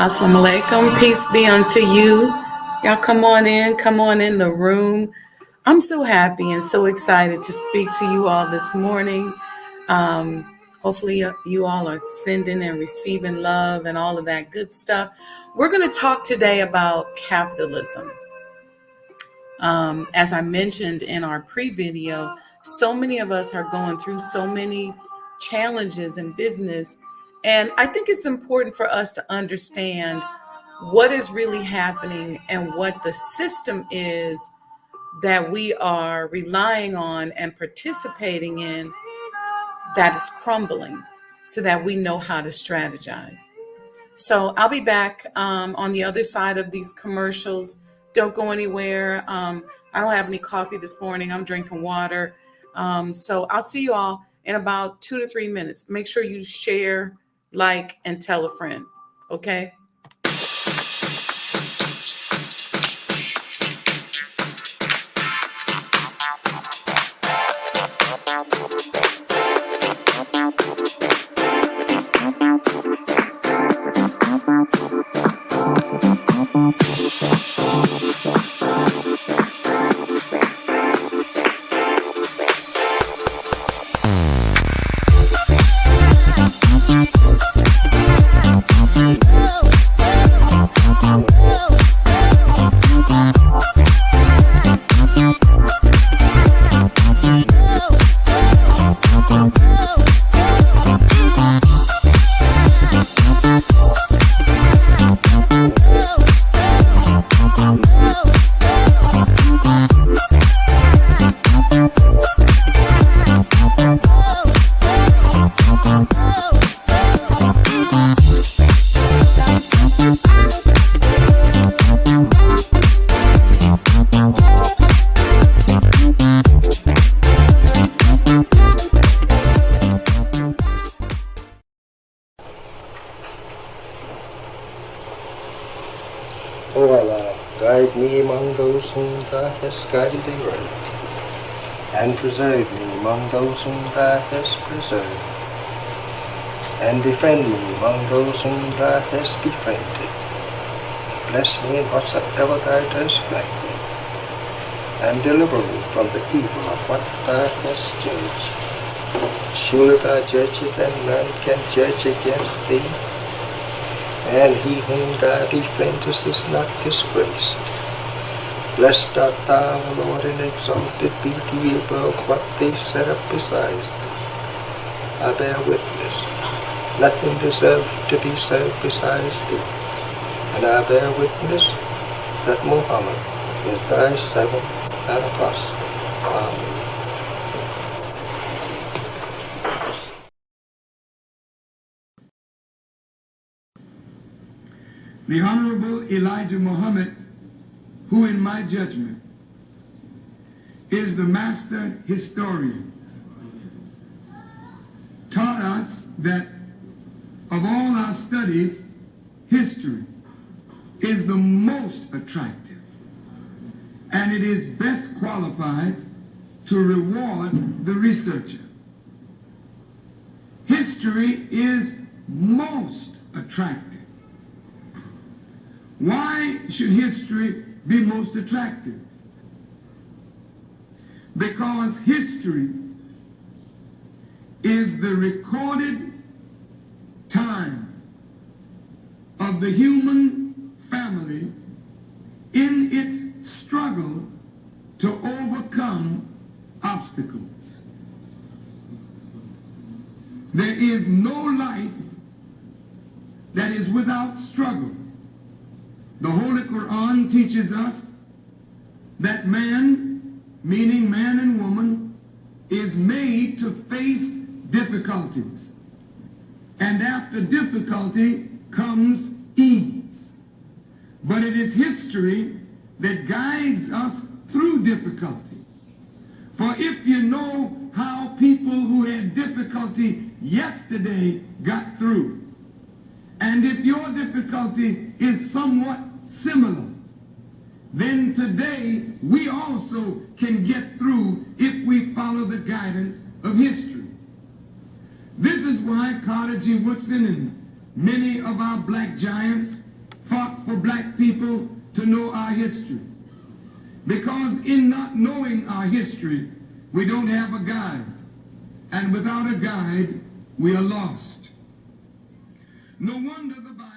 Assalamu alaikum. Peace be unto you. Y'all come on in the room. I'm so happy and so excited to speak to you all this morning. Um, Hopefully, you all are sending and receiving love and all of that good stuff. We're going to talk today about capitalism. As I mentioned in our pre-video, so many of us are going through so many challenges in business. And I think it's important for us to understand what is really happening and what the system is that we are relying on and participating in that is crumbling so that we know how to strategize. So I'll be back on the other side of these commercials. Don't go anywhere. I don't have any coffee this morning. I'm drinking water. So I'll see you all in about 2 to 3 minutes. Make sure you share, like, and tell a friend. Okay? O Allah, guide me among those whom Thou hast guided aright, and preserve me among those whom Thou hast preserved, and befriend me among those whom Thou hast befriended. Bless me in whatsoever Thou dost grant me, and deliver me from the evil of what Thou hast judged. Surely Thou judges, and none can judge against Thee. And he whom Thou befriendest is not disgraced. Blessed art Thou, O Lord, and exalted be Thee above what they set up besides Thee. I bear witness, nothing deserved to be served besides Thee. And I bear witness that Muhammad is Thy servant and apostle. Amen. The Honorable Elijah Muhammad, who in my judgment is the master historian, taught us that of all our studies, history is the most attractive, and it is best qualified to reward the researcher. History is most attractive. Why should history be most attractive? Because history is the recorded time of the human family in its struggle to overcome obstacles. There is no life that is without struggle. The Holy Quran teaches us that man, meaning man and woman, is made to face difficulties. And after difficulty comes ease. But it is history that guides us through difficulty. For if you know how people who had difficulty yesterday got through, and if your difficulty is somewhat similar, then today we also can get through if we follow the guidance of history. This is why Carter G. Woodson and many of our black giants fought for black people to know our history. Because in not knowing our history, we don't have a guide. And without a guide, we are lost. No wonder the Bible...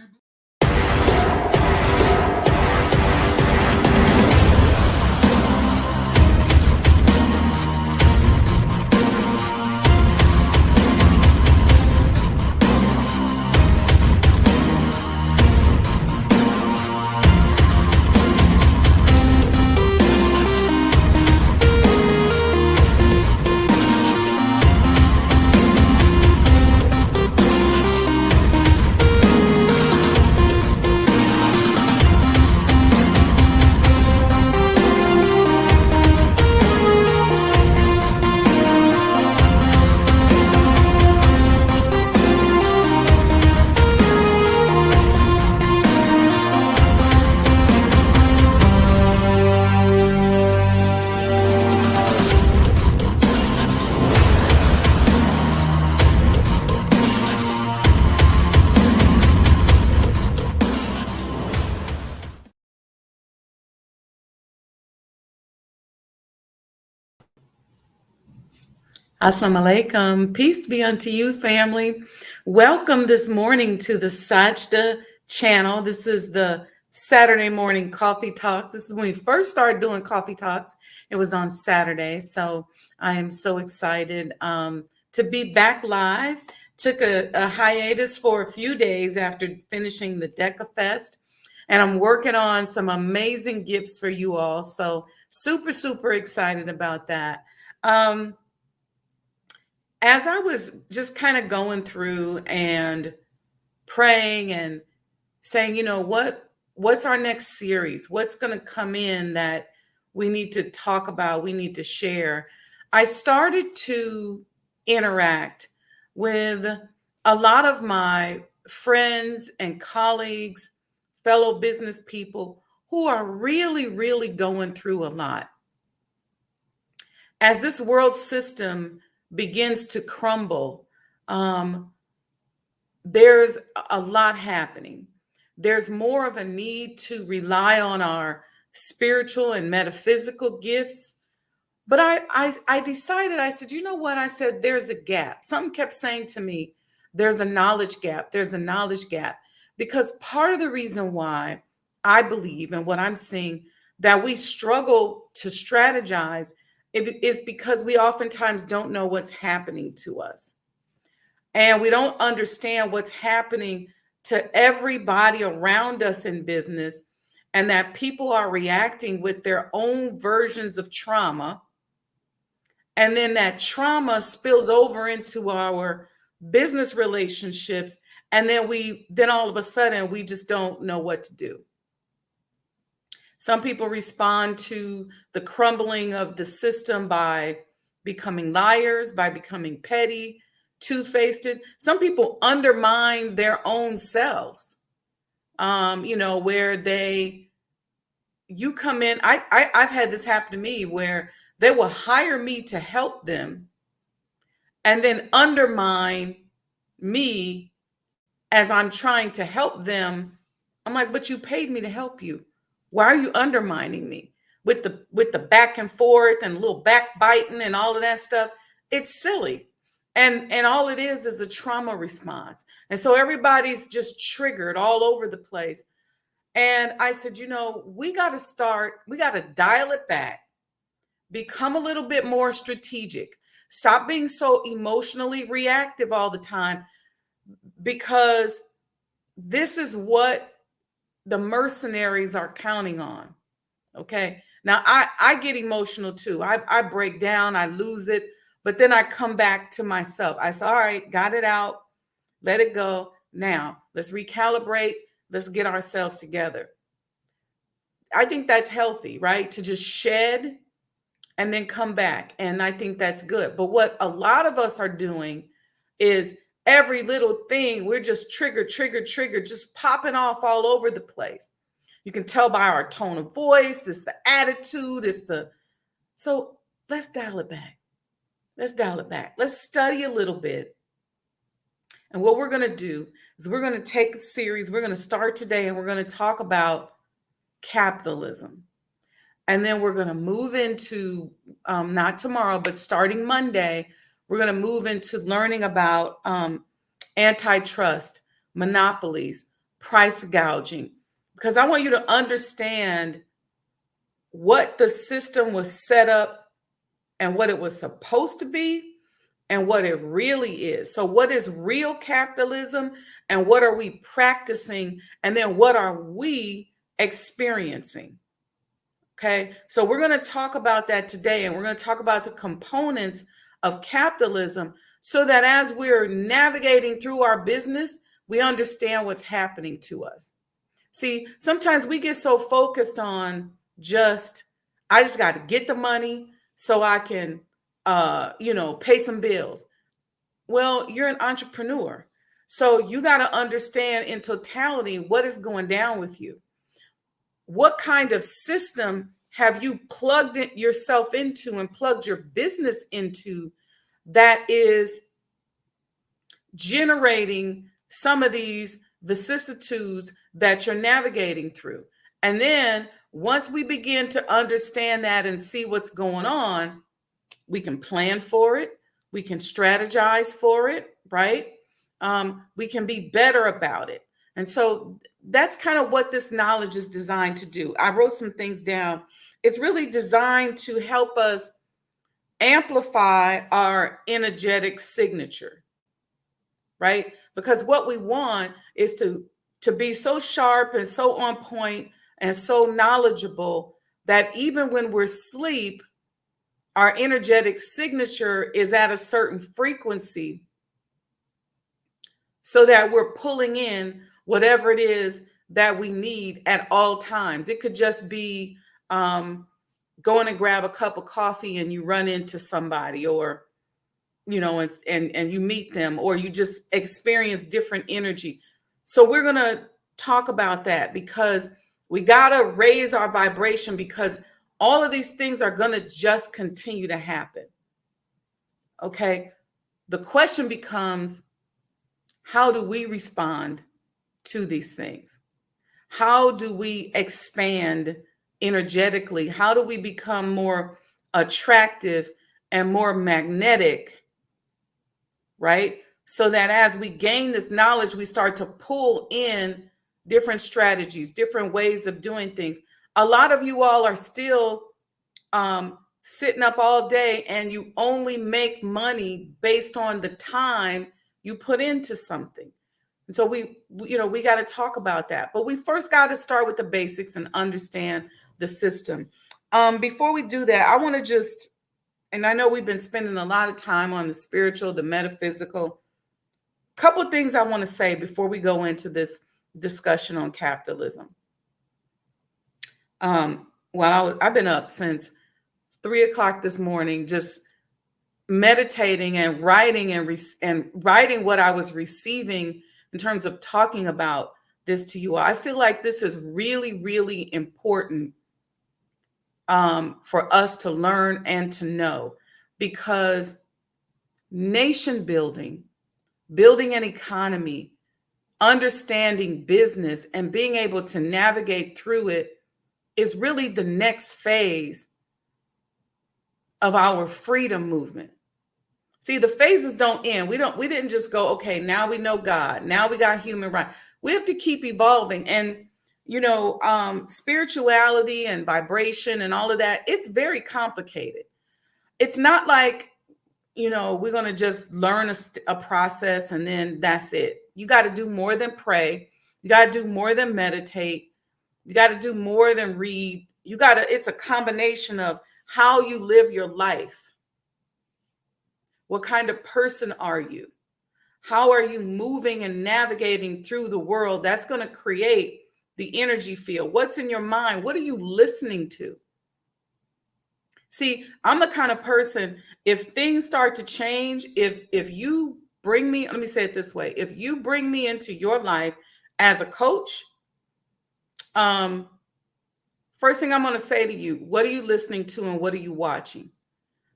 Assalamu alaikum. Peace be unto you, family. Welcome this morning to the Sajdah channel. This is the Saturday morning coffee talks. This is when we first started doing coffee talks. It was on Saturday. So I am so excited to be back live. Took a hiatus for a few days after finishing the DECA Fest. And I'm working on some amazing gifts for you all. So super, super excited about that. As I was just kind of going through and praying and saying, what's our next series? What's going to come in that we need to talk about, we need to share? I started to interact with a lot of my friends and colleagues, fellow business people who are really, really going through a lot. As this world system begins to crumble, there's a lot happening. There's more of a need to rely on our spiritual and metaphysical gifts. But I decided, I said, you know what? I said, there's a gap. Something kept saying to me, there's a knowledge gap. There's a knowledge gap. Because part of the reason why I believe and what I'm seeing that we struggle to strategize is because we oftentimes don't know what's happening to us. And we don't understand what's happening to everybody around us in business, and that people are reacting with their own versions of trauma. And then that trauma spills over into our business relationships. And then all of a sudden, we just don't know what to do. Some people respond to the crumbling of the system by becoming liars, by becoming petty, two-faced. Some people undermine their own selves, where you come in. I've had this happen to me where they will hire me to help them and then undermine me as I'm trying to help them. I'm like, but you paid me to help you. Why are you undermining me with the back and forth and a little backbiting and all of that stuff? It's silly. And all it is a trauma response. And so everybody's just triggered all over the place. And I said, we got to dial it back, become a little bit more strategic, stop being so emotionally reactive all the time, because this is what the mercenaries are counting on. Okay. Now I get emotional too. I break down, I lose it, but then I come back to myself. I say, all right, got it out. Let it go. Now let's recalibrate. Let's get ourselves together. I think that's healthy, right? To just shed and then come back. And I think that's good. But what a lot of us are doing is every little thing, we're just trigger, just popping off all over the place. You can tell by our tone of voice, it's the attitude, so let's dial it back. Let's dial it back. Let's study a little bit And what we're going to do is we're going to take a series. We're going to start today and we're going to talk about capitalism. And then we're going to move into, not tomorrow, but starting Monday, we're going to move into learning about antitrust, monopolies, price gouging, because I want you to understand what the system was set up and what it was supposed to be and what it really is. So, what is real capitalism and what are we practicing? And then what are we experiencing? Okay, so we're going to talk about that today, and we're going to talk about the components of capitalism so that as we're navigating through our business, we understand what's happening to us. See, sometimes we get so focused on I just got to get the money so I can, pay some bills. Well, you're an entrepreneur. So you got to understand in totality what is going down with you. What kind of system have you plugged it yourself into and plugged your business into that is generating some of these vicissitudes that you're navigating through? And then once we begin to understand that and see what's going on, we can plan for it. We can strategize for it, right? We can be better about it. And so that's kind of what this knowledge is designed to do. I wrote some things down. It's really designed to help us amplify our energetic signature, right? Because what we want is to be so sharp and so on point and so knowledgeable that even when we're asleep, our energetic signature is at a certain frequency so that we're pulling in whatever it is that we need at all times. It could just be going and grab a cup of coffee and you run into somebody, or and you meet them, or you just experience different energy. So we're going to talk about that because we got to raise our vibration, because all of these things are going to just continue to happen. Okay. The question becomes, how do we respond to these things? How do we expand energetically? How do we become more attractive and more magnetic, right? So that as we gain this knowledge, we start to pull in different strategies, different ways of doing things. A lot of you all are still sitting up all day and you only make money based on the time you put into something. And so we got to talk about that. But we first got to start with the basics and understand the system. Before we do that, I want to just, and I know we've been spending a lot of time on the spiritual, the metaphysical. Couple of things I want to say before we go into this discussion on capitalism. I've been up since 3:00 this morning, just meditating and writing and writing what I was receiving in terms of talking about this to you. I feel like this is really, really important for us to learn and to know, because nation building, building an economy, understanding business, and being able to navigate through it is really the next phase of our freedom movement. See, the phases don't end. We didn't just go, okay, now we know God. Now we got human rights. We have to keep evolving. And, spirituality and vibration and all of that, it's very complicated. It's not like, we're going to just learn a process and then that's it. You got to do more than pray. You got to do more than meditate. You got to do more than read. It's a combination of how you live your life. What kind of person are you? How are you moving and navigating through the world? That's going to create the energy field. What's in your mind? What are you listening to? See, I'm the kind of person, if things start to change, if you bring me, let me say it this way, if you bring me into your life as a coach, first thing I'm going to say to you, what are you listening to and what are you watching?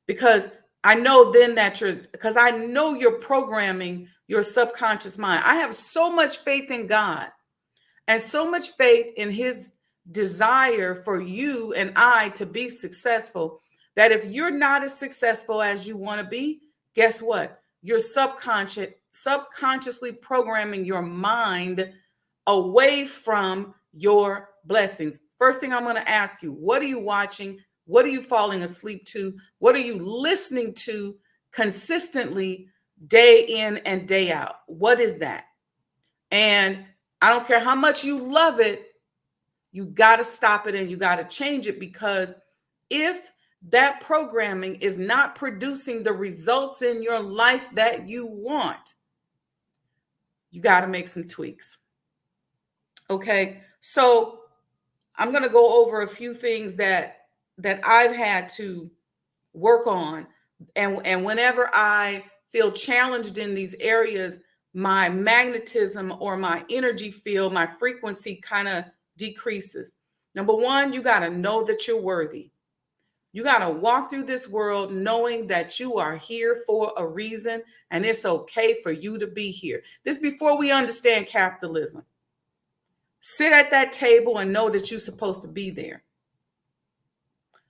Because I know then that because I know you're programming your subconscious mind. I have so much faith in God and so much faith in his desire for you and I to be successful that if you're not as successful as you want to be, guess what? You're subconsciously programming your mind away from your blessings. First thing I'm going to ask you, what are you watching? What are you falling asleep to? What are you listening to consistently day in and day out? What is that? And I don't care how much you love it, you got to stop it and you got to change it, because if that programming is not producing the results in your life that you want, you got to make some tweaks. Okay, so I'm going to go over a few things that I've had to work on, and whenever I feel challenged in these areas, my magnetism or my energy field, my frequency kind of decreases. Number one, you got to know that you're worthy. You got to walk through this world knowing that you are here for a reason, and it's okay for you to be here. This is before we understand capitalism. Sit at that table and know that you're supposed to be there.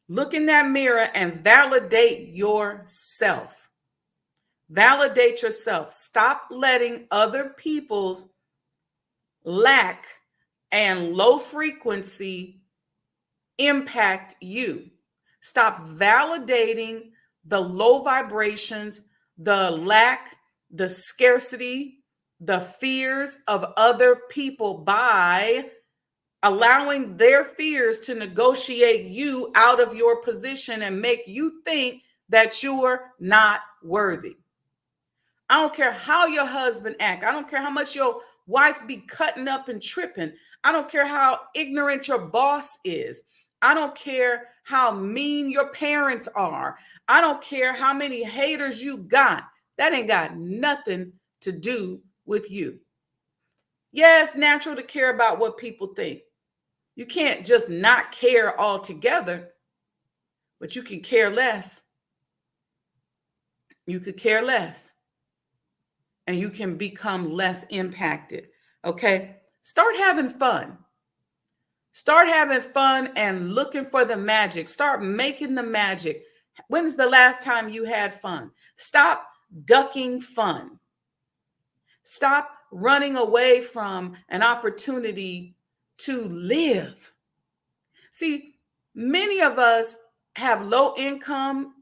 Look in that mirror and validate yourself. Validate yourself. Stop letting other people's lack and low frequency impact you. Stop validating the low vibrations, the lack, the scarcity, the fears of other people by allowing their fears to negotiate you out of your position and make you think that you're not worthy. I don't care how your husband act. I don't care how much your wife be cutting up and tripping. I don't care how ignorant your boss is. I don't care how mean your parents are. I don't care how many haters you got. That ain't got nothing to do with you. Yeah, it's natural to care about what people think. You can't just not care altogether, but you can care less. You could care less, and you can become less impacted. Okay? Start having fun. Start having fun and looking for the magic. Start making the magic. When's the last time you had fun? Stop ducking fun. Stop running away from an opportunity to live. See, many of us have low income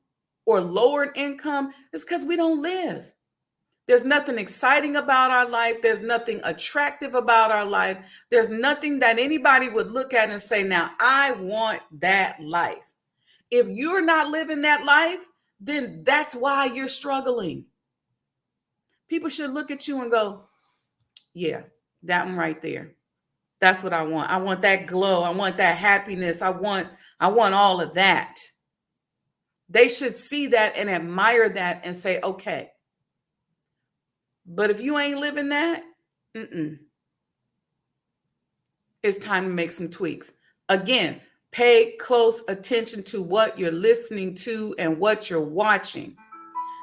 or lowered income. It's because we don't live. There's nothing exciting about our life. There's nothing attractive about our life. There's nothing that anybody would look at and say, now, I want that life. If you're not living that life, then that's why you're struggling. People should look at you and go, yeah, that one right there. That's what I want. I want that glow. I want that happiness. I want all of that. They should see that and admire that and say, okay. But if you ain't living that, it's time to make some tweaks. Again, pay close attention to what you're listening to and what you're watching.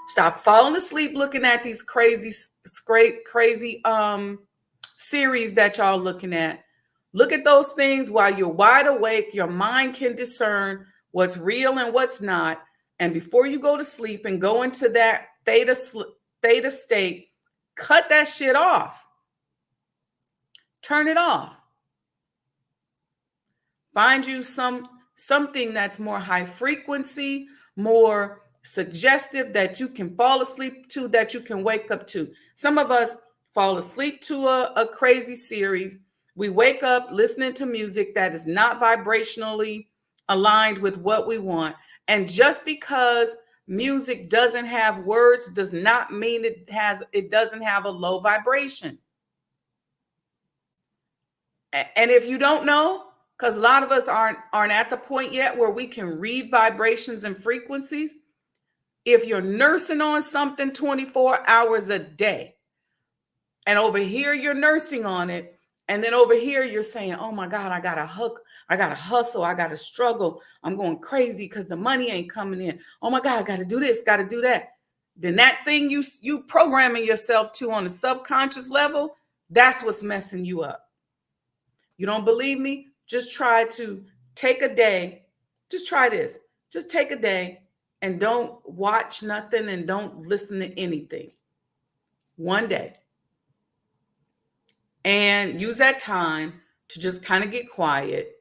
Stop falling asleep looking at these crazy series that y'all looking at. Look at those things while you're wide awake. Your mind can discern what's real and what's not. And before you go to sleep and go into that theta state, cut that shit off. Turn it off. Find you something that's more high frequency, more suggestive, that you can fall asleep to, that you can wake up to. Some of us fall asleep to a crazy series. We wake up listening to music that is not vibrationally aligned with what we want. And just because music doesn't have words does not mean it doesn't have a low vibration. And if you don't know, because a lot of us aren't at the point yet where we can read vibrations and frequencies. If you're nursing on something 24 hours a day, and over here you're nursing on it, and then over here you're saying, oh my God, I got a hook. I got to hustle. I got to struggle. I'm going crazy because the money ain't coming in. Oh my God, I got to do this, got to do that. Then that thing you programming yourself to on a subconscious level, that's what's messing you up. You don't believe me? Just try to take a day. Just try this. Just take a day and don't watch nothing and don't listen to anything. One day. And use that time to just kind of get quiet,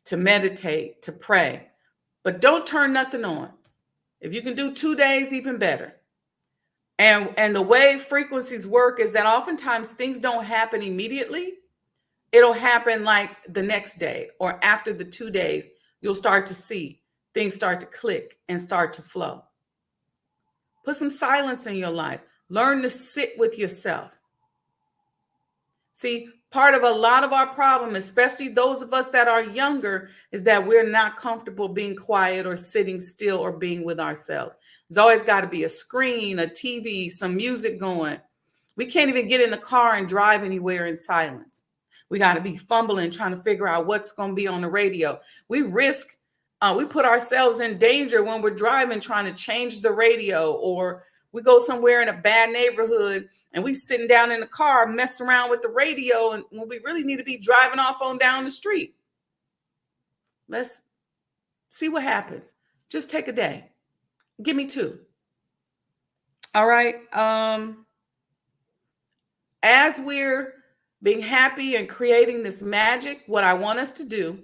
to meditate, to pray. But don't turn nothing on. If you can do 2 days, even better. And the way frequencies work is that oftentimes things don't happen immediately. It'll happen like the next day or after the 2 days. You'll start to see things start to click and start to flow. Put some silence in your life. Learn to sit with yourself. See, part of a lot of our problem, especially those of us that are younger, is that we're not comfortable being quiet or sitting still or being with ourselves. There's always got to be a screen, a TV, some music going. We can't even get in the car and drive anywhere in silence. We got to be fumbling, trying to figure out what's going to be on the radio. We put ourselves in danger when we're driving, trying to change the radio, or we go somewhere in a bad neighborhood and we sitting down in the car, messing around with the radio, and when we really need to be driving off on down the street. Let's see what happens. Just take a day. Give me 2. All right. As we're being happy and creating this magic, what I want us to do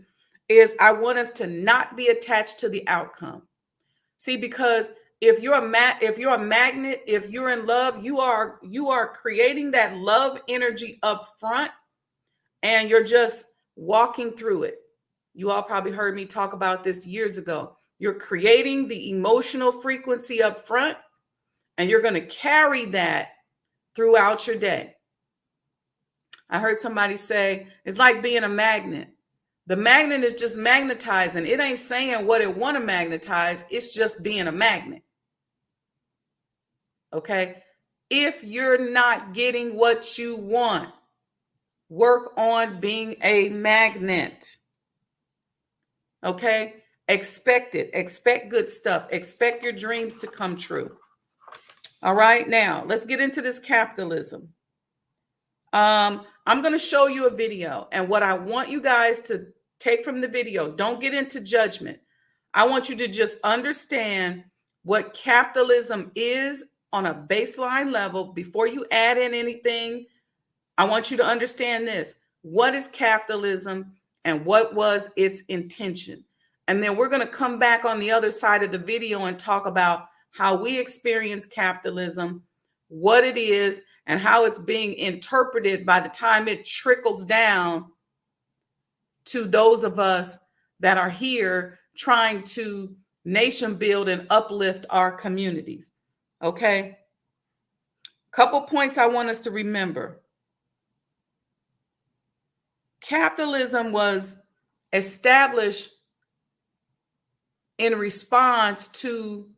is I want us to not be attached to the outcome. See, because if you're a magnet, if you're in love, you are creating that love energy up front, and you're just walking through it. You all probably heard me talk about this years ago. You're creating the emotional frequency up front, and you're going to carry that throughout your day. I heard somebody say it's like being a magnet. The magnet is just magnetizing. It ain't saying what it want to magnetize. It's just being a magnet. Okay? If you're not getting what you want, work on being a magnet. Okay? Expect it. Expect good stuff. Expect your dreams to come true. All right? Now, let's get into this capitalism. I'm going to show you a video, and what I want you guys to take from the video, don't get into judgment. I want you to just understand what capitalism is on a baseline level before you add in anything. I want you to understand this. What is capitalism and what was its intention? And then we're going to come back on the other side of the video and talk about how we experience capitalism, what it is, and how it's being interpreted by the time it trickles down to those of us that are here trying to nation build and uplift our communities. Okay? Couple points I want us to remember. Capitalism was established in response to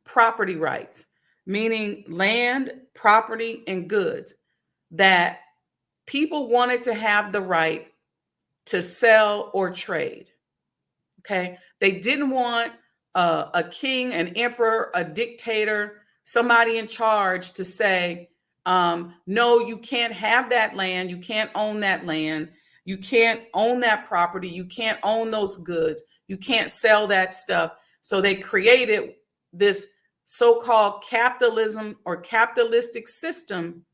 property rights, meaning land, property, and goods, that people wanted to have the right to sell or trade. Okay? They didn't want a king, an emperor, a dictator, somebody in charge to say, no, you can't have that land. You can't own that land. You can't own that property. You can't own those goods. You can't sell that stuff. So they created this so-called capitalism or capitalistic system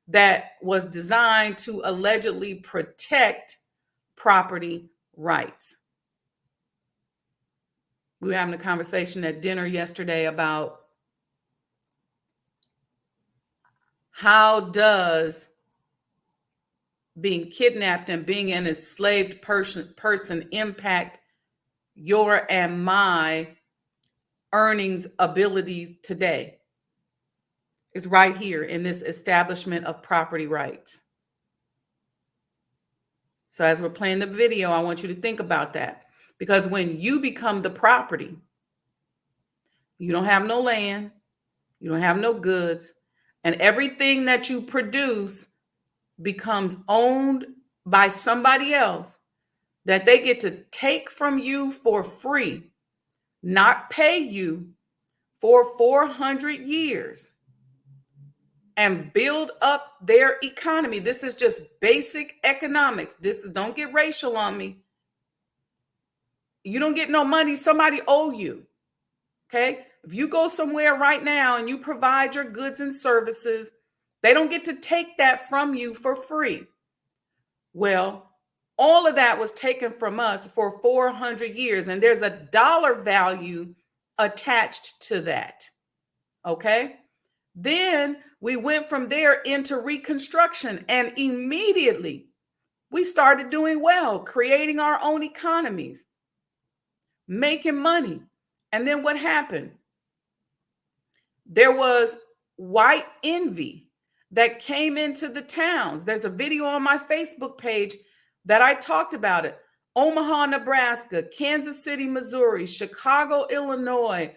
that was designed to allegedly protect property rights. We were having a conversation at dinner yesterday about how does being kidnapped and being an enslaved person impact your and my earnings abilities today. It's right here in this establishment of property rights. So as we're playing the video, I want you to think about that. Because when you become the property, you don't have no land, you don't have no goods, and everything that you produce becomes owned by somebody else, that they get to take from you for free, not pay you for 400 years and build up their economy. This is just basic economics. Don't get racial on me. You don't get no money, somebody owe you. Okay? If you go somewhere right now and you provide your goods and services, they don't get to take that from you for free. Well, all of that was taken from us for 400 years, and there's a dollar value attached to that. Okay? Then we went from there into Reconstruction, and immediately we started doing well, creating our own economies, making money. And then what happened? There was white envy that came into the towns. There's a video on my Facebook page that I talked about it. Omaha, Nebraska, Kansas City, Missouri, Chicago, Illinois,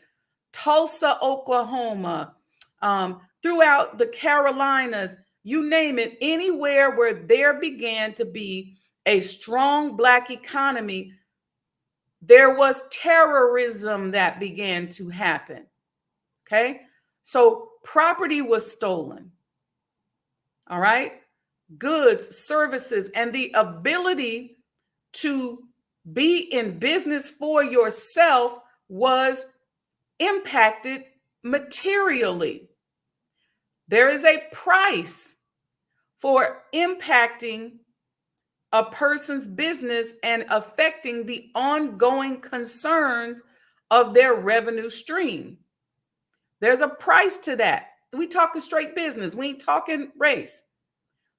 Tulsa, Oklahoma, throughout the Carolinas, you name it, anywhere where there began to be a strong Black economy, there was terrorism that began to happen. Okay? So property was stolen. All right? Goods, services, and the ability to be in business for yourself was impacted materially. There is a price for impacting a person's business and affecting the ongoing concerns of their revenue stream. There's a price to that. We talking straight business. We ain't talking race.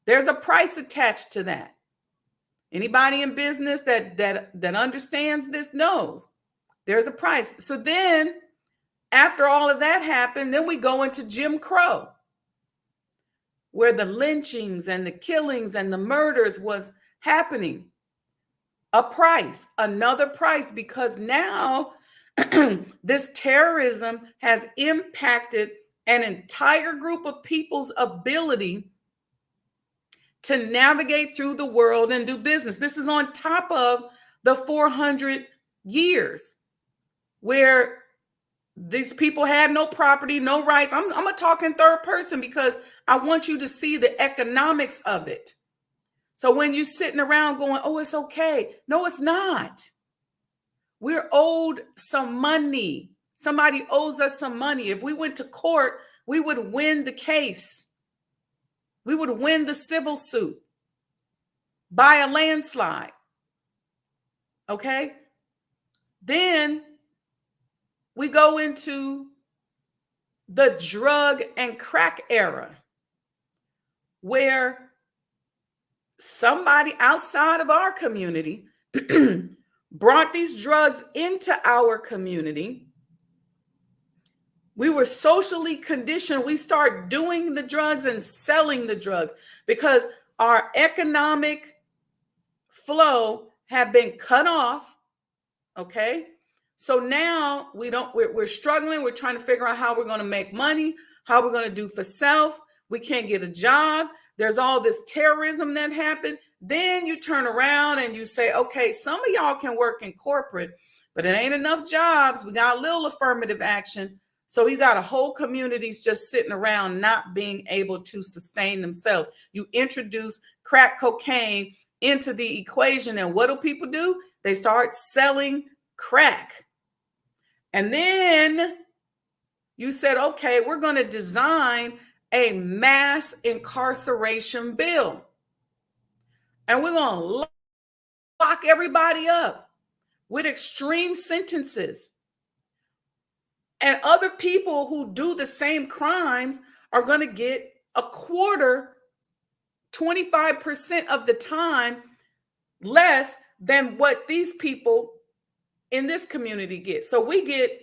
There's a price attached to that. Anybody in business that understands this knows there's a price. So then after all of that happened, then we go into Jim Crow, where the lynchings and the killings and the murders was happening. A price, another price, because now this terrorism has impacted an entire group of people's ability to navigate through the world and do business. This is on top of the 400 years where these people had no property, no rights. I'm going to talk in third person because I want you to see the economics of it. So when you're sitting around going, oh, it's okay. No, it's not. We're owed some money. Somebody owes us some money. If we went to court, we would win the case. We would win the civil suit by a landslide. Okay? Then we go into the drug and crack era, where somebody outside of our community brought these drugs into our community. We were socially conditioned. We start doing the drugs and selling the drugs because our economic flow had been cut off. Okay. So now we're struggling. We're trying to figure out how we're going to make money, how we're going to do for self. We can't get a job. There's all this terrorism that happened. Then you turn around and you say, okay, some of y'all can work in corporate, but it ain't enough jobs. We got a little affirmative action. So you got a whole communities just sitting around not being able to sustain themselves. You introduce crack cocaine into the equation. And what do people do? They start selling crack. And then you said, okay, we're going to design a mass incarceration bill. And we're going to lock everybody up with extreme sentences. And other people who do the same crimes are going to get a quarter, 25% of the time less than what these people in this community get. So we get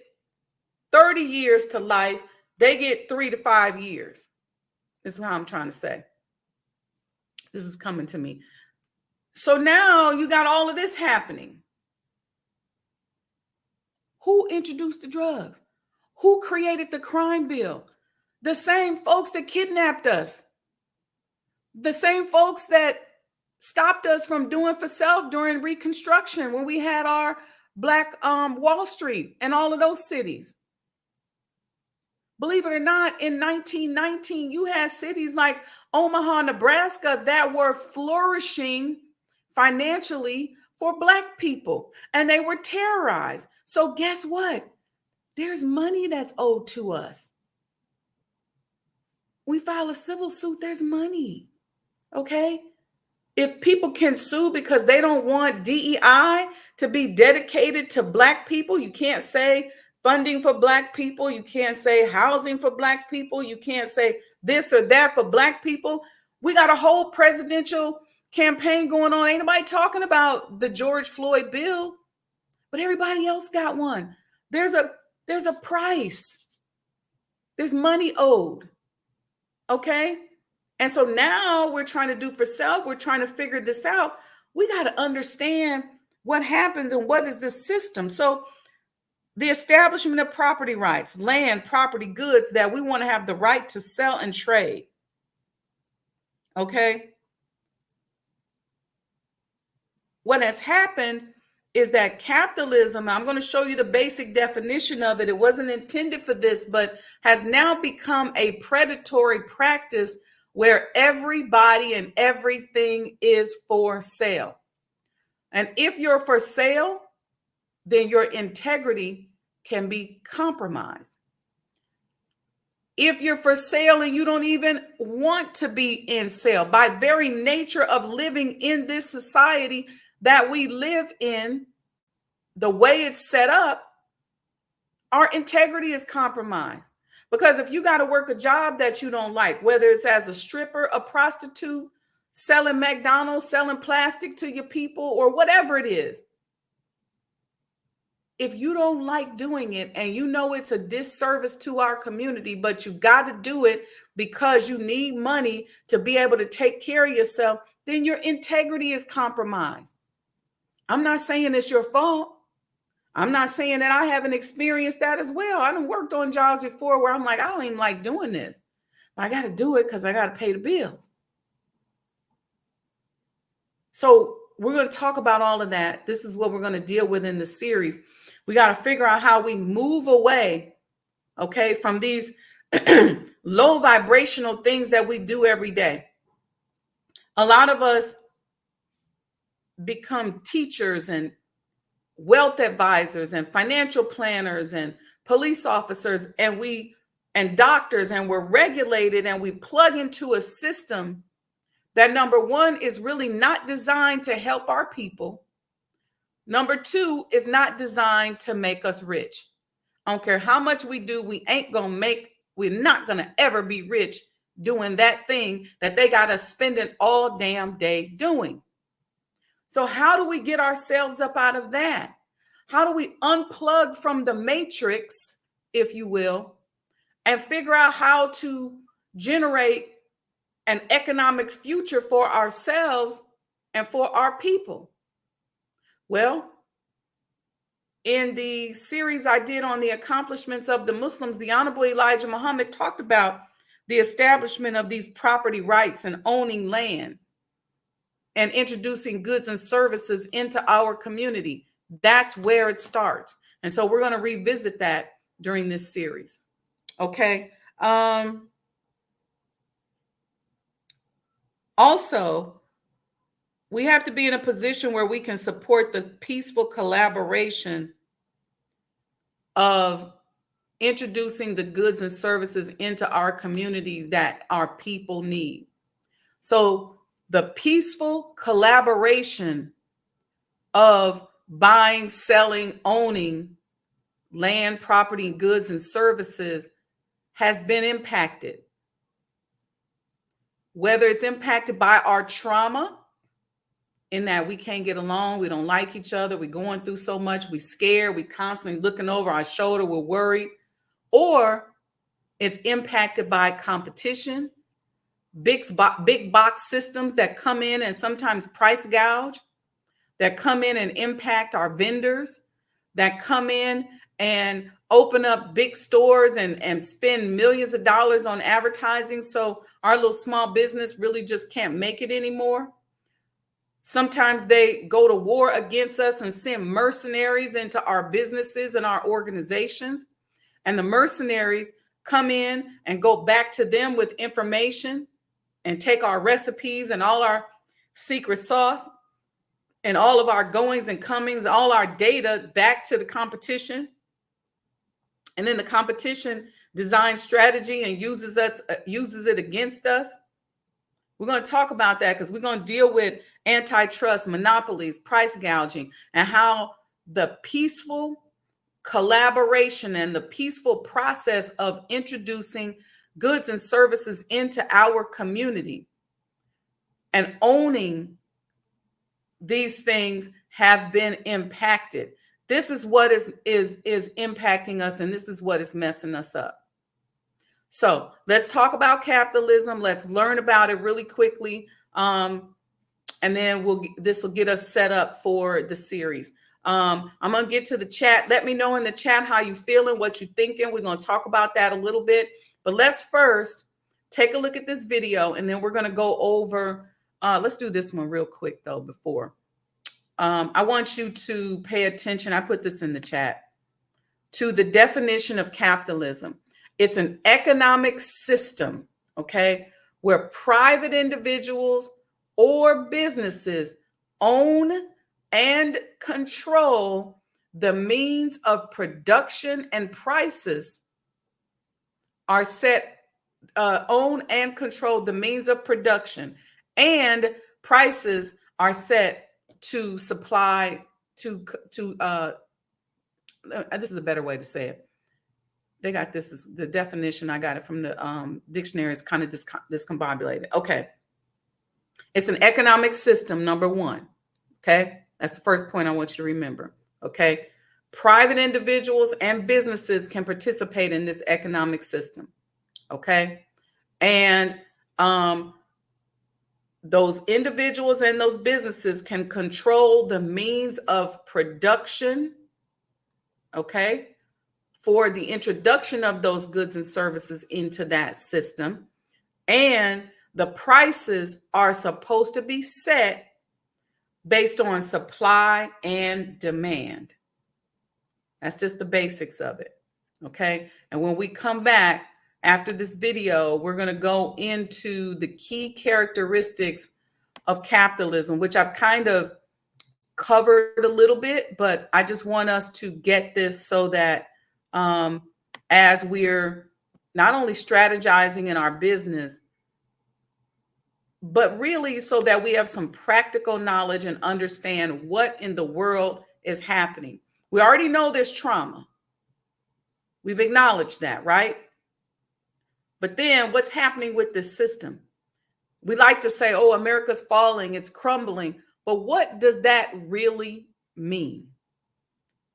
30 years to life. They get 3 to 5 years. This is what I'm trying to say. This is coming to me. So now you got all of this happening. Who introduced the drugs? Who created the crime bill? The same folks that kidnapped us. The same folks that stopped us from doing for self during Reconstruction when we had our Black Wall Street and all of those cities. Believe it or not, in 1919, you had cities like Omaha, Nebraska that were flourishing financially for Black people, and they were terrorized. So guess what? There's money that's owed to us. We file a civil suit, there's money. Okay? If people can sue because they don't want DEI to be dedicated to Black people, you can't say funding for Black people. You can't say housing for Black people. You can't say this or that for Black people. We got a whole presidential campaign going on. Ain't nobody talking about the George Floyd bill, but everybody else got one. There's a price. There's money owed. Okay? And so now we're trying to do for self. We're trying to figure this out. We got to understand what happens and what is the system. So the establishment of property rights, land, property, goods that we want to have the right to sell and trade. Okay? What has happened is that capitalism, I'm going to show you the basic definition of it. It wasn't intended for this, but has now become a predatory practice where everybody and everything is for sale. And if you're for sale, then your integrity can be compromised. If you're for sale and you don't even want to be in sale, by very nature of living in this society that we live in, the way it's set up, our integrity is compromised. Because if you got to work a job that you don't like, whether it's as a stripper, a prostitute, selling McDonald's, selling plastic to your people, or whatever it is, if you don't like doing it and you know it's a disservice to our community, but you got to do it because you need money to be able to take care of yourself, then your integrity is compromised. I'm not saying it's your fault. I'm not saying that I haven't experienced that as well. I done worked on jobs before where I'm like, I don't even like doing this, but I got to do it because I got to pay the bills. So we're going to talk about all of that. This is what we're going to deal with in the series. We got to figure out how we move away, okay, from these low vibrational things that we do every day. A lot of us become teachers and wealth advisors and financial planners and police officers and doctors, and we're regulated and we plug into a system that, number one, is really not designed to help our people. Number two, is not designed to make us rich. I don't care how much we do, we're not going to ever be rich doing that thing that they got us spending all damn day doing. So how do we get ourselves up out of that? How do we unplug from the matrix, if you will, and figure out how to generate an economic future for ourselves and for our people? Well, in the series I did on the accomplishments of the Muslims, the Honorable Elijah Muhammad talked about the establishment of these property rights and owning land and introducing goods and services into our community. That's where it starts. And so we're going to revisit that during this series. Okay. Also, we have to be in a position where we can support the peaceful collaboration of introducing the goods and services into our communities that our people need. So the peaceful collaboration of buying, selling, owning land, property, goods, and services has been impacted. Whether it's impacted by our trauma, in that we can't get along, we don't like each other, we're going through so much, we're scared, we're constantly looking over our shoulder, we're worried, or it's impacted by competition, big box systems that come in and sometimes price gouge, that come in and impact our vendors, that come in and open up big stores and spend millions of dollars on advertising, so our little small business really just can't make it anymore. Sometimes they go to war against us and send mercenaries into our businesses and our organizations. And the mercenaries come in and go back to them with information and take our recipes and all our secret sauce and all of our goings and comings, all our data back to the competition. And then the competition designs strategy and uses it against us. We're going to talk about that because we're going to deal with antitrust, monopolies, price gouging, and how the peaceful collaboration and the peaceful process of introducing goods and services into our community and owning these things have been impacted. This is what is impacting us, and this is what is messing us up. So let's talk about capitalism. Let's learn about it really quickly. And then this will get us set up for the series. I'm going to get to the chat. Let me know in the chat how you feeling, what you're thinking. We're going to talk about that a little bit. But let's first take a look at this video, and then we're going to go over. Let's do this one real quick, though, before. I want you to pay attention. I put this in the chat. To the definition of capitalism. It's an economic system, okay, where private individuals or businesses own and control the means of production, and prices are set, own and control the means of production, and prices are set to supply to this is a better way to say it. They got this is the definition. I got it from the dictionary. It's kind of discombobulated. Okay. It's an economic system, number one. Okay. That's the first point I want you to remember. Okay. Private individuals and businesses can participate in this economic system. Okay. And those individuals and those businesses can control the means of production. Okay. For the introduction of those goods and services into that system. And the prices are supposed to be set based on supply and demand. That's just the basics of it. Okay. And when we come back after this video, we're going to go into the key characteristics of capitalism, which I've kind of covered a little bit, but I just want us to get this so that as we're not only strategizing in our business, but really so that we have some practical knowledge and understand what in the world is happening. We already know there's trauma. We've acknowledged that, right? But then what's happening with this system? We like to say, oh, America's falling, it's crumbling. But what does that really mean?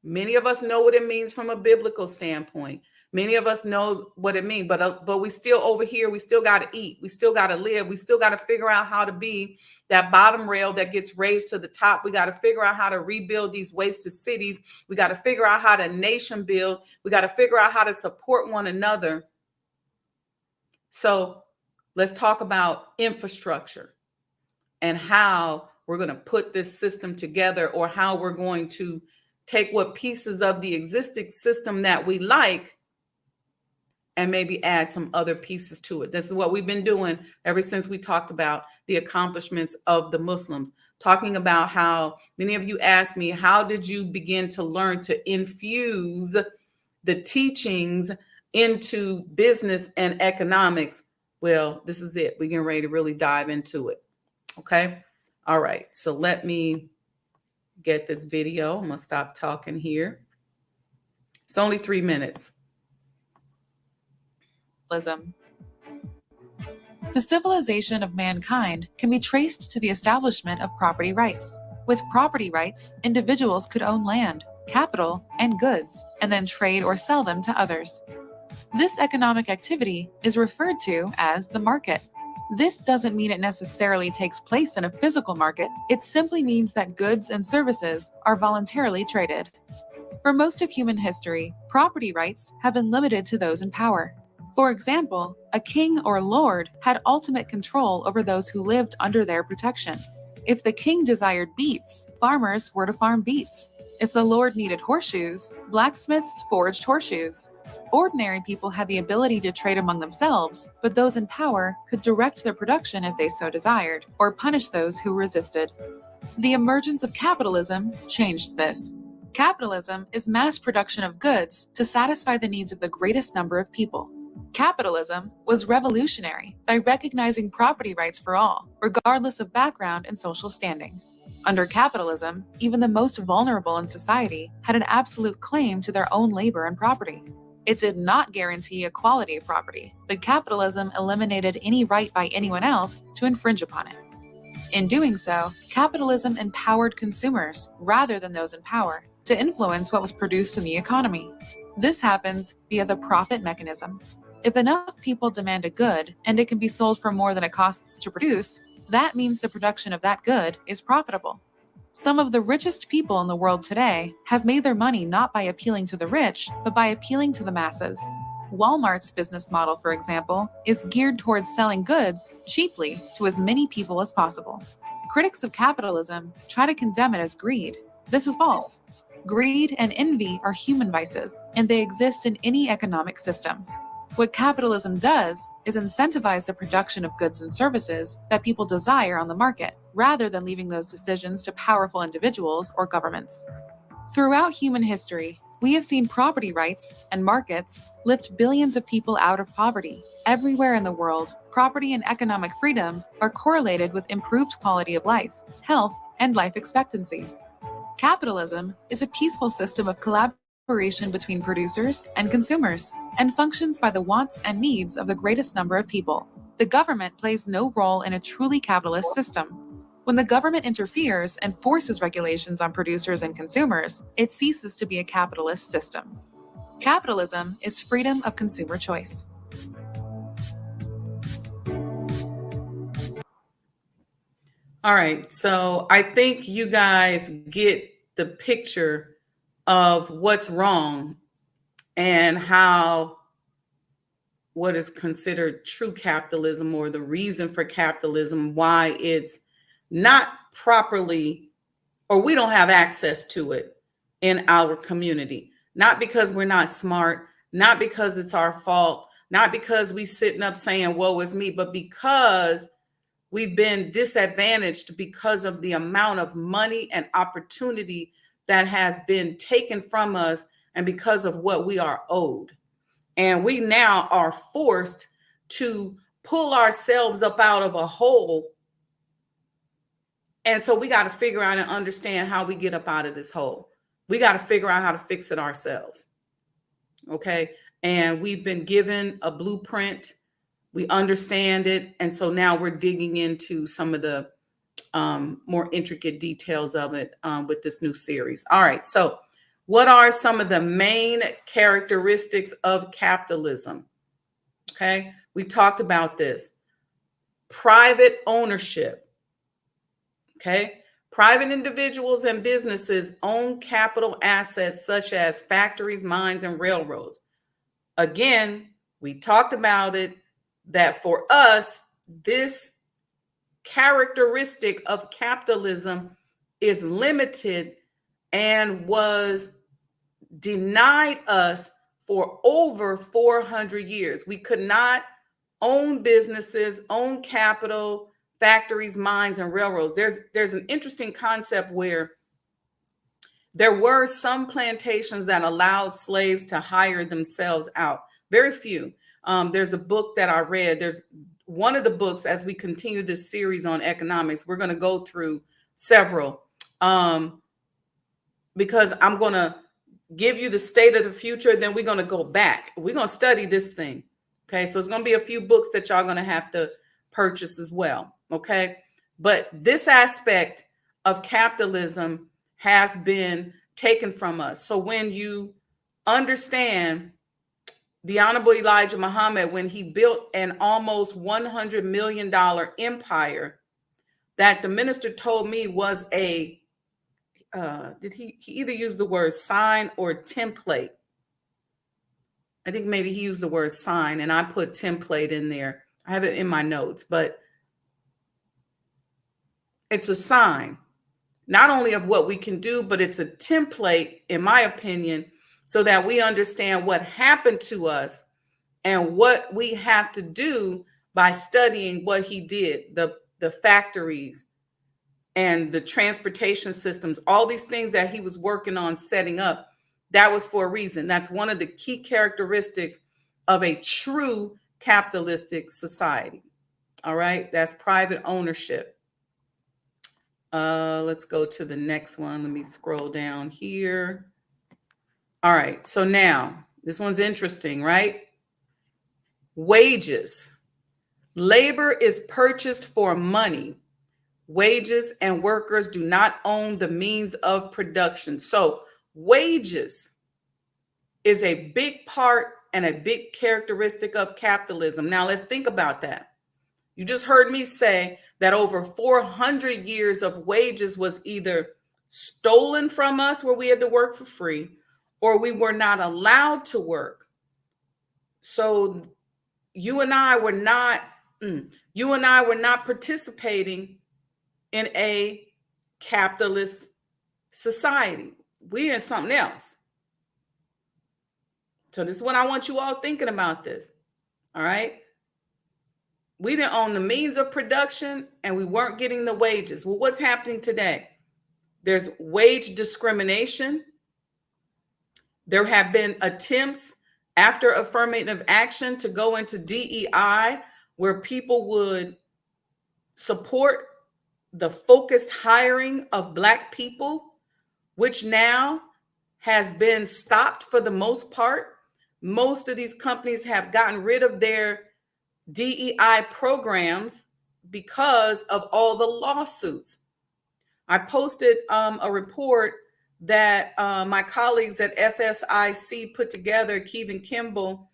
Many of us know what it means from a biblical standpoint. Many of us know what it means, but we still over here, we still got to eat. We still got to live. We still got to figure out how to be that bottom rail that gets raised to the top. We got to figure out how to rebuild these wasted cities. We got to figure out how to nation build. We got to figure out how to support one another. So let's talk about infrastructure and how we're going to put this system together, or how we're going to take what pieces of the existing system that we like and maybe add some other pieces to it. This is what we've been doing ever since we talked about the accomplishments of the Muslims, talking about how many of you asked me, how did you begin to learn to infuse the teachings into business and economics? Well, this is it. We're getting ready to really dive into it. Okay. All right. So let me get this video. I'm going to stop talking here. It's only 3 minutes. The civilization of mankind can be traced to the establishment of property rights. With property rights, individuals could own land, capital, and goods, and then trade or sell them to others. This economic activity is referred to as the market. This doesn't mean it necessarily takes place in a physical market. It simply means that goods and services are voluntarily traded. For most of human history, property rights have been limited to those in power. For example, a king or lord had ultimate control over those who lived under their protection. If the king desired beets, farmers were to farm beets. If the lord needed horseshoes, blacksmiths forged horseshoes. Ordinary people had the ability to trade among themselves, but those in power could direct their production if they so desired, or punish those who resisted. The emergence of capitalism changed this. Capitalism is mass production of goods to satisfy the needs of the greatest number of people. Capitalism was revolutionary by recognizing property rights for all, regardless of background and social standing. Under capitalism, even the most vulnerable in society had an absolute claim to their own labor and property. It did not guarantee equality of property, but capitalism eliminated any right by anyone else to infringe upon it. In doing so, capitalism empowered consumers, rather than those in power, to influence what was produced in the economy. This happens via the profit mechanism. If enough people demand a good, and it can be sold for more than it costs to produce, that means the production of that good is profitable. Some of the richest people in the world today have made their money not by appealing to the rich, but by appealing to the masses. Walmart's business model, for example, is geared towards selling goods cheaply to as many people as possible. Critics of capitalism try to condemn it as greed. This is false. Greed and envy are human vices, and they exist in any economic system. What capitalism does is incentivize the production of goods and services that people desire on the market, rather than leaving those decisions to powerful individuals or governments. Throughout human history, we have seen property rights and markets lift billions of people out of poverty. Everywhere in the world, property and economic freedom are correlated with improved quality of life, health, and life expectancy. Capitalism is a peaceful system of collaboration between producers and consumers, and functions by the wants and needs of the greatest number of people. The government plays no role in a truly capitalist system. When the government interferes and forces regulations on producers and consumers, it ceases to be a capitalist system. Capitalism is freedom of consumer choice. All right. So I think you guys get the picture of what's wrong and how what is considered true capitalism, or the reason for capitalism, why it's not properly, or we don't have access to it in our community. Not because we're not smart, not because it's our fault, not because we sitting up saying, woe is me, but because we've been disadvantaged because of the amount of money and opportunity that has been taken from us, and because of what we are owed. And we now are forced to pull ourselves up out of a hole. And so we got to figure out and understand how we get up out of this hole. We got to figure out how to fix it ourselves. Okay. And we've been given a blueprint. We understand it. And so now we're digging into some of the more intricate details of it with this new series. All right. So what are some of the main characteristics of capitalism? Okay. We talked about this. Private ownership. Okay. Private individuals and businesses own capital assets such as factories, mines, and railroads. Again, we talked about it, that for us, this characteristic of capitalism is limited and was denied us for over 400 years. We could not own businesses, own capital, factories, mines, and railroads. There's an interesting concept where there were some plantations that allowed slaves to hire themselves out. Very few. There's a book that I read. There's one of the books, as we continue this series on economics, we're going to go through several because I'm going to give you the state of the future. Then we're going to go back. We're going to study this thing. Okay. So it's going to be a few books that y'all going to have to purchase as well. Okay. But this aspect of capitalism has been taken from us. So when you understand the Honorable Elijah Muhammad, when he built an almost $100 million empire, that the minister told me was a, he either used the word sign or template. I think maybe he used the word sign, and I put template in there. I have it in my notes, but It's a sign, not only of what we can do, but it's a template, in my opinion, so that we understand what happened to us and what we have to do by studying what he did, the factories and the transportation systems, all these things that he was working on setting up. That was for a reason. That's one of the key characteristics of a true capitalistic society. All right, that's private ownership. Let's go to the next one. Let me scroll down here. All right, so now this one's interesting, right? Wages. Labor is purchased for money. Wages and workers do not own the means of production. So wages is a big part and a big characteristic of capitalism. Now let's think about that. You just heard me say that over 400 years of wages was either stolen from us, where we had to work for free, or we were not allowed to work. So you and I were not participating in a capitalist society. We in something else. So this is what I want you all thinking about this. All right. We didn't own the means of production and we weren't getting the wages. Well, what's happening today? There's wage discrimination. There have been attempts after affirmative action to go into DEI, where people would support the focused hiring of Black people, which now has been stopped for the most part. Most of these companies have gotten rid of their DEI programs because of all the lawsuits. I posted a report that my colleagues at FSIC put together, Kevin Kimball.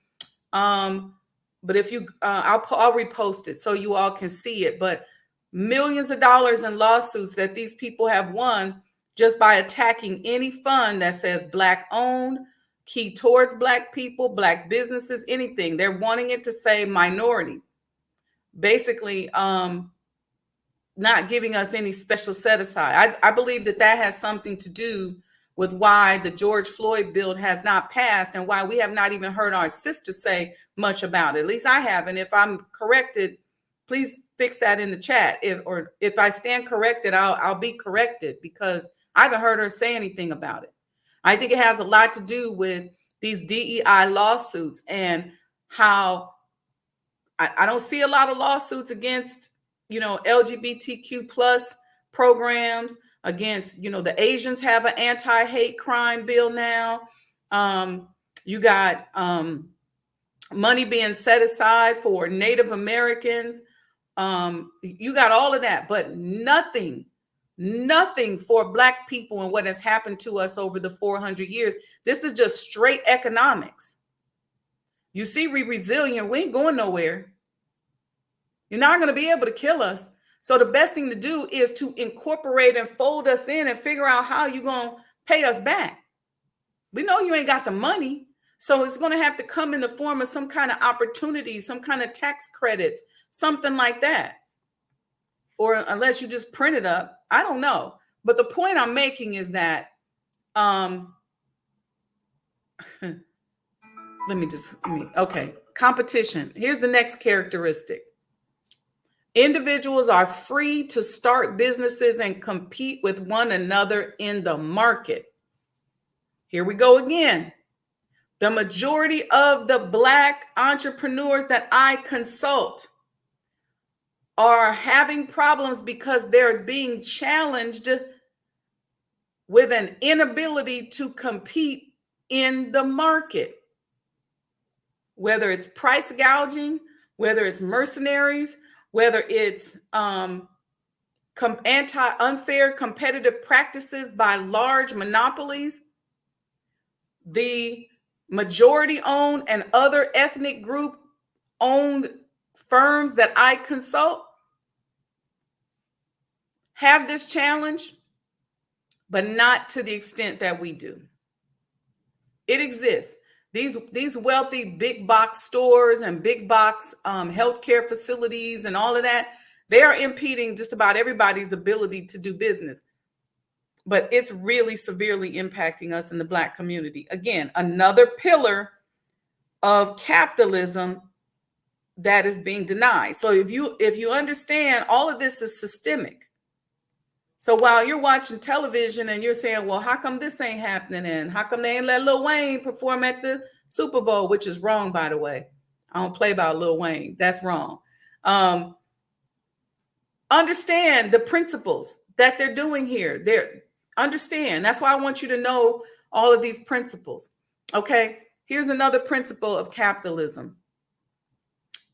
But if you, I'll repost it so you all can see it. But millions of dollars in lawsuits that these people have won just by attacking any fund that says Black owned, key towards Black people, Black businesses, anything. They're wanting it to say minority. Basically, not giving us any special set aside. I believe that that has something to do with why the George Floyd bill has not passed and why we have not even heard our sisters say much about it. At least I haven't. If I'm corrected, please fix that in the chat. If I stand corrected, I'll be corrected, because I haven't heard her say anything about it. I think it has a lot to do with these DEI lawsuits and how I don't see a lot of lawsuits against, LGBTQ plus programs, against, the Asians have an anti-hate crime bill now. You got money being set aside for Native Americans. You got all of that, but nothing for Black people and what has happened to us over the 400 years. This is just straight economics. You see, we're resilient. We ain't going nowhere. You're not going to be able to kill us. So the best thing to do is to incorporate and fold us in and figure out how you're going to pay us back. We know you ain't got the money. So it's going to have to come in the form of some kind of opportunity, some kind of tax credits, something like that. Or unless you just print it up. I don't know. But the point I'm making is that, competition. Here's the next characteristic. Individuals are free to start businesses and compete with one another in the market. Here we go again. The majority of the Black entrepreneurs that I consult are having problems because they're being challenged with an inability to compete in the market. Whether it's price gouging, whether it's mercenaries, whether it's unfair competitive practices by large monopolies, the majority owned and other ethnic group owned firms that I consult have this challenge, but not to the extent that we do. It exists. These wealthy big box stores and big box healthcare facilities and all of that, They are impeding just about everybody's ability to do business. But it's really severely impacting us in the Black community. Again, another pillar of capitalism that is being denied. So if you understand, all of this is systemic. So while you're watching television and you're saying, well, how come this ain't happening? And how come they ain't let Lil Wayne perform at the Super Bowl, which is wrong, by the way. I don't play about Lil Wayne. That's wrong. Understand the principles that they're doing here. Understand. That's why I want you to know all of these principles. Okay. Here's another principle of capitalism.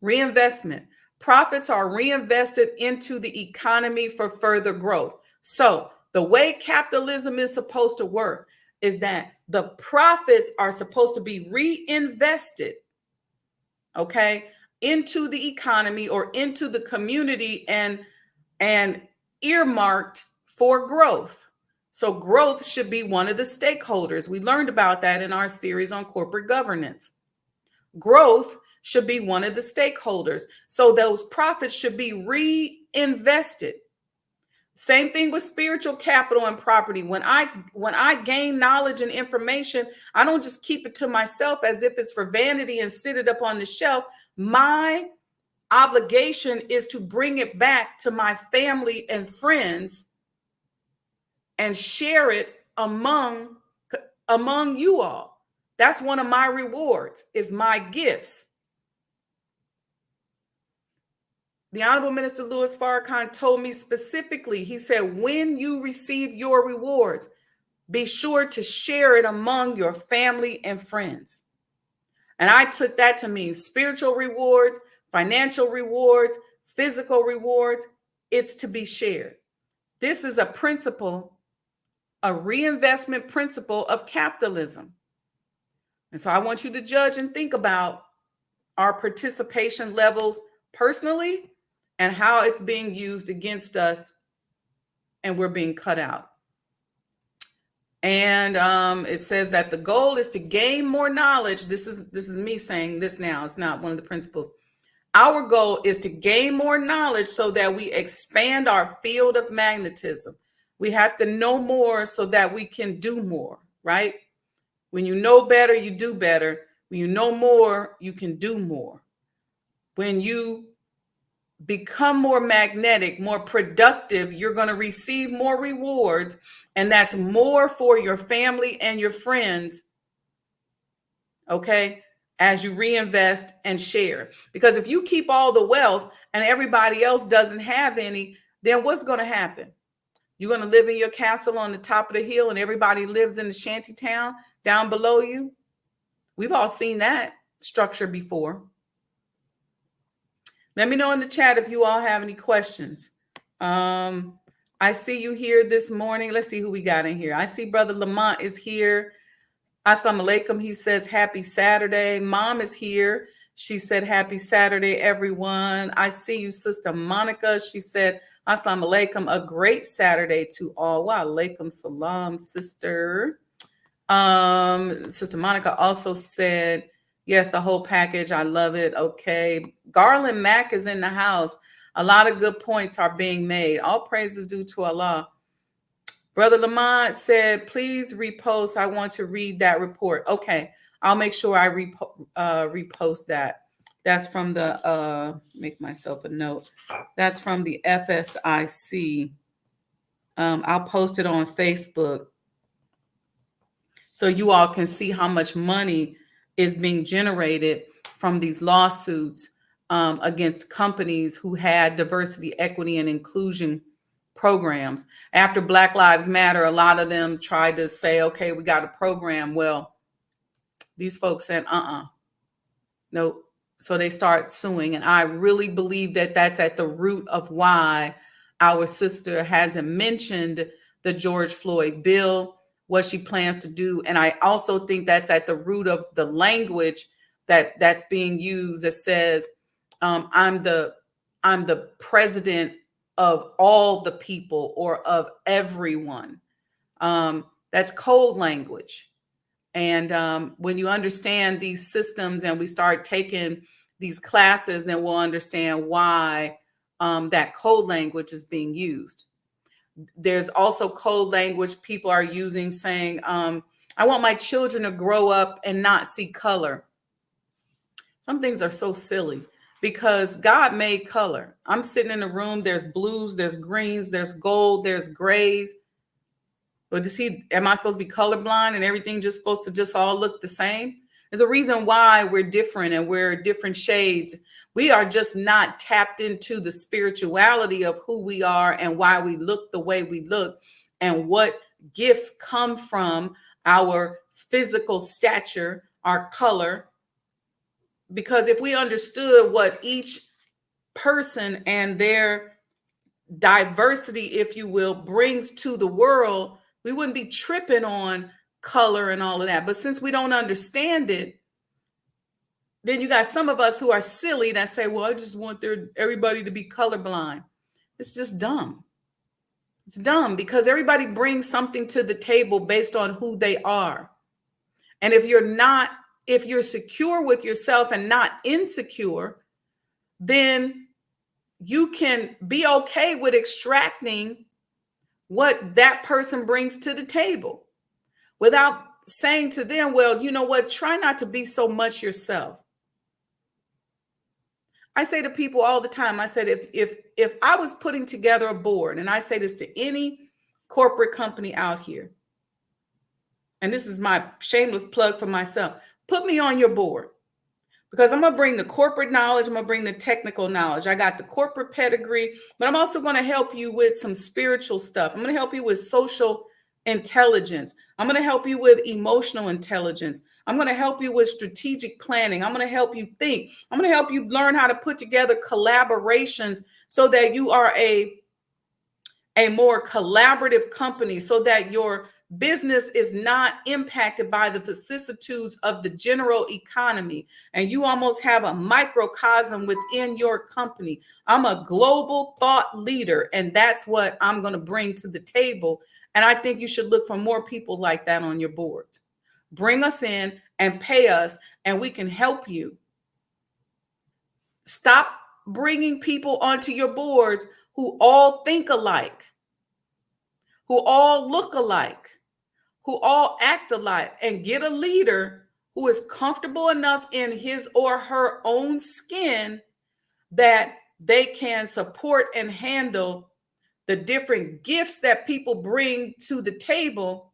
Reinvestment. Profits are reinvested into the economy for further growth. So the way capitalism is supposed to work is that the profits are supposed to be reinvested, okay, into the economy or into the community and earmarked for growth. So growth should be one of the stakeholders. We learned about that in our series on corporate governance. Growth should be one of the stakeholders. So those profits should be reinvested. Same thing with spiritual capital and property. When I gain knowledge and information, I don't just keep it to myself as if it's for vanity and sit it up on the shelf. My obligation is to bring it back to my family and friends and share it among you all. That's one of my rewards, is my gifts. The Honorable Minister Louis Farrakhan told me specifically, he said, when you receive your rewards, be sure to share it among your family and friends. And I took that to mean spiritual rewards, financial rewards, physical rewards. It's to be shared. This is a principle, a reinvestment principle of capitalism. And so I want you to judge and think about our participation levels personally and how it's being used against us, and we're being cut out. And it says that the goal is to gain more knowledge. This is me saying this now. It's not one of the principles. Our goal is to gain more knowledge so that we expand our field of magnetism. We have to know more so that we can do more, right? When you know better, you do better. When you know more, you can do more. When you become more magnetic, more productive, you're going to receive more rewards, and that's more for your family and your friends, okay, as you reinvest and share. Because if you keep all the wealth and everybody else doesn't have any, then what's going to happen? You're going to live in your castle on the top of the hill and everybody lives in the shanty town down below you? We've all seen that structure before. Let me know in the chat if you all have any questions. I see you here this morning. Let's see who we got in here. I see Brother Lamont is here. Assalamu alaikum. He says, happy Saturday. Mom is here. She said, happy Saturday, everyone. I see you, Sister Monica. She said, assalamu alaikum. A great Saturday to all. Wa alaikum salam, sister. Sister Monica also said, yes, the whole package. I love it. Okay. Garland Mack is in the house. A lot of good points are being made. All praises due to Allah. Brother Lamont said, please repost. I want to read that report. Okay. I'll make sure I repost that. That's from the, make myself a note. That's from the FSIC. I'll post it on Facebook so you all can see how much money is being generated from these lawsuits against companies who had diversity, equity, and inclusion programs. After Black Lives Matter, a lot of them tried to say, okay, we got a program. Well, these folks said, nope. So they start suing. And I really believe that that's at the root of why our sister hasn't mentioned the George Floyd bill, what she plans to do. And I also think that's at the root of the language that's being used that says, I'm the president of all the people or of everyone. That's code language. And when you understand these systems and we start taking these classes, then we'll understand why that code language is being used. There's also code language people are using saying, I want my children to grow up and not see color. Some things are so silly because God made color. I'm sitting in a room, there's blues, there's greens, there's gold, there's grays. But am I supposed to be colorblind and everything just supposed to just all look the same? There's a reason why we're different and we're different shades. We are just not tapped into the spirituality of who we are and why we look the way we look and what gifts come from our physical stature, our color. Because if we understood what each person and their diversity, if you will, brings to the world, we wouldn't be tripping on color and all of that. But since we don't understand it, then you got some of us who are silly that say, well, I just want everybody to be colorblind. It's just dumb. It's dumb because everybody brings something to the table based on who they are. And if you're secure with yourself and not insecure, then you can be okay with extracting what that person brings to the table without saying to them, well, you know what, try not to be so much yourself. I say to people all the time, I said, if I was putting together a board, and I say this to any corporate company out here, and this is my shameless plug for myself, put me on your board. Because I'm going to bring the corporate knowledge. I'm going to bring the technical knowledge. I got the corporate pedigree, but I'm also going to help you with some spiritual stuff. I'm going to help you with social intelligence. I'm going to help you with emotional intelligence. I'm going to help you with strategic planning. I'm going to help you think. I'm going to help you learn how to put together collaborations so that you are a more collaborative company, so that your business is not impacted by the vicissitudes of the general economy. And you almost have a microcosm within your company. I'm a global thought leader, and that's what I'm going to bring to the table. And I think you should look for more people like that on your boards. Bring us in and pay us, and we can help you. Stop bringing people onto your boards who all think alike, who all look alike, who all act alike, and get a leader who is comfortable enough in his or her own skin that they can support and handle the different gifts that people bring to the table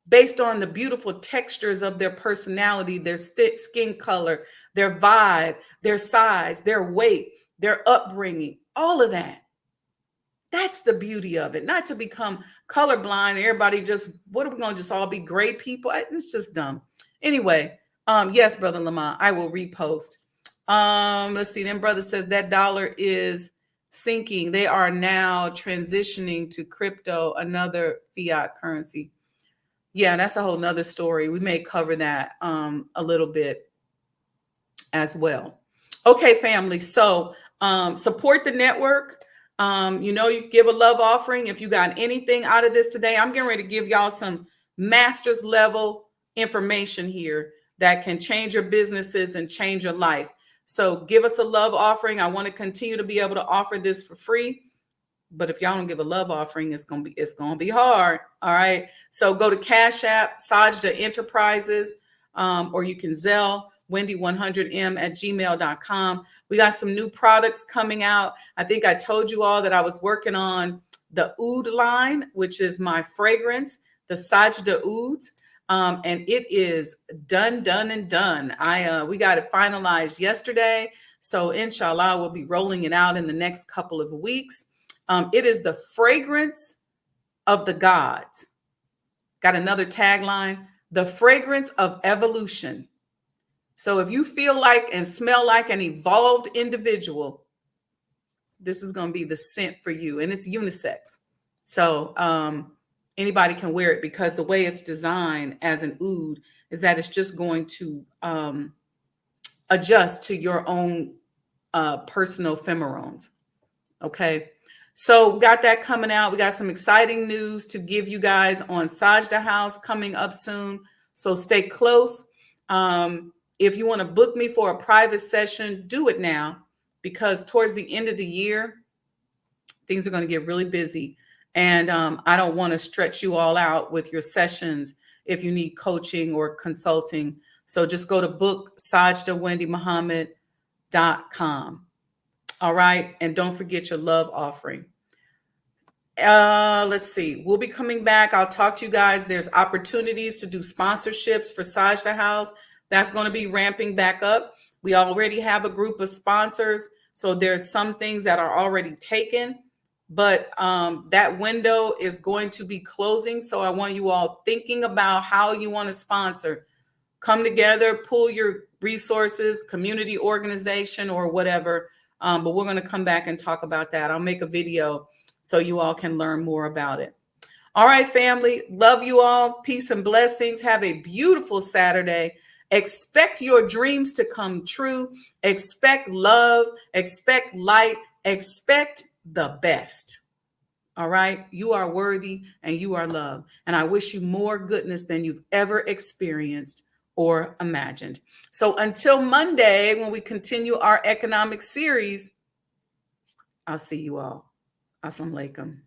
based on the beautiful textures of their personality, their skin color, their vibe, their size, their weight, their upbringing, all of that. That's the beauty of it, not to become colorblind. Everybody just, what are we going to just all be gray people? It's just dumb. Anyway, yes, Brother Lamont, I will repost. Let's see. Then brother says that dollar is sinking. They are now transitioning to crypto, another fiat currency. Yeah, that's a whole nother story. We may cover that a little bit as well. Okay, family. So support the network. You give a love offering. If you got anything out of this today, I'm getting ready to give y'all some master's level information here that can change your businesses and change your life. So give us a love offering. I want to continue to be able to offer this for free. But if y'all don't give a love offering, it's gonna be hard. All right. So go to Cash App, Sajdah Enterprises, or you can Zelle wendy100m@gmail.com. We got some new products coming out. I think I told you all that I was working on the Oud line, which is my fragrance, the Sajdah Ouds. And it is done. We got it finalized yesterday. So inshallah, we'll be rolling it out in the next couple of weeks. It is the fragrance of the gods. Got another tagline, the fragrance of evolution. So if you feel like and smell like an evolved individual, this is going to be the scent for you. And it's unisex. So anybody can wear it because the way it's designed as an oud is that it's just going to adjust to your own personal pheromones. Okay. So we got that coming out. We got some exciting news to give you guys on Sajdah House coming up soon. So stay close. If you want to book me for a private session, do it now. because towards the end of the year, things are going to get really busy. And I don't want to stretch you all out with your sessions if you need coaching or consulting. So just go to book SajdahWendyMuhammad.com. All right. And don't forget your love offering. Let's see. We'll be coming back. I'll talk to you guys. There's opportunities to do sponsorships for Sajdah House. That's going to be ramping back up. We already have a group of sponsors. So there's some things that are already taken, but that window is going to be closing. So I want you all thinking about how you want to sponsor. Come together, pull your resources, community organization or whatever. But we're going to come back and talk about that. I'll make a video so you all can learn more about it. All right, family. Love you all. Peace and blessings. Have a beautiful Saturday. Expect your dreams to come true. Expect love. Expect light. Expect the best. All right. You are worthy and you are loved. And I wish you more goodness than you've ever experienced or imagined. So until Monday, when we continue our economic series, I'll see you all. Assalamu alaikum.